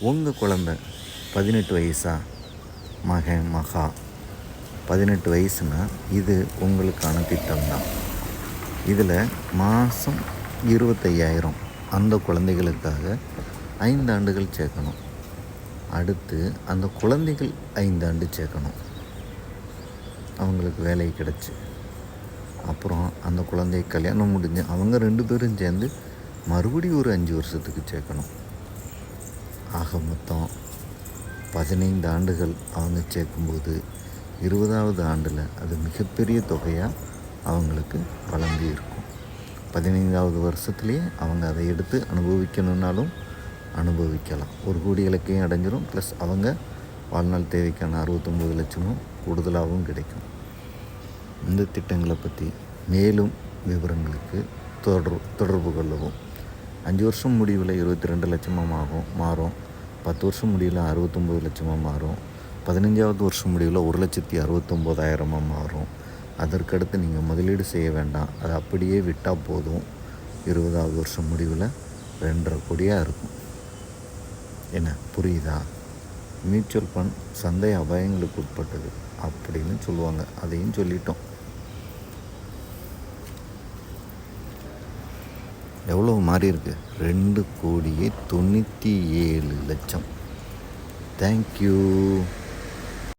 உங்கள் குழந்த 18 வயசா? மகன் மகா 18 வயசுனா இது உங்களுக்கான திட்டம்தான். இதில் மாதம் 25,000 அந்த குழந்தைகளுக்காக 5 ஆண்டுகள் சேர்க்கணும். அடுத்து அந்த குழந்தைகள் 5 ஆண்டு சேர்க்கணும், அவங்களுக்கு வேலை கிடச்சி. அப்புறம் அந்த குழந்தை கல்யாணம் முடிஞ்சு அவங்க 2 பேரும் சேர்ந்து மறுபடியும் ஒரு 5 வருஷத்துக்கு சேர்க்கணும். ஆக மொத்தம் 15 ஆண்டுகள் அவங்க சேர்க்கும்போது 20வது ஆண்டில் அது மிகப்பெரிய தொகையாக அவங்களுக்கு வழங்கி இருக்கும். 15வது வருஷத்துலேயே அவங்க அதை எடுத்து அனுபவிக்கணுன்னாலும் அனுபவிக்கலாம். 1 கோடி இலக்கையும் அடைஞ்சிரும். ப்ளஸ் அவங்க வாழ்நாள் தேவைக்கான 69 லட்சமும் கூடுதலாகவும் கிடைக்கும். இந்த திட்டங்களை பற்றி மேலும் விவரங்களுக்கு தொடர்பு கொள்ளவும். 5 வருஷம் முடிவில் 22 லட்சமாக மாறும். 10 வருஷம் முடிவில் 69 லட்சமாக மாறும். 15வது வருஷம் முடிவில் 1,69,000 மாறும். அதற்கடுத்து நீங்கள் முதலீடு செய்ய வேண்டாம், அது அப்படியே விட்டால் போதும். 20வது வருஷம் முடிவில் 2.5 கோடியாக இருக்கும். என்ன புரியுதா? மியூச்சுவல் ஃபண்ட் சந்தை அபாயங்களுக்கு உட்பட்டது அப்படின்னு சொல்லுவாங்க, அதையும் சொல்லிட்டோம். எவ்வளோ மாறி இருக்கு? 2,97,00,000. தேங்க்யூ.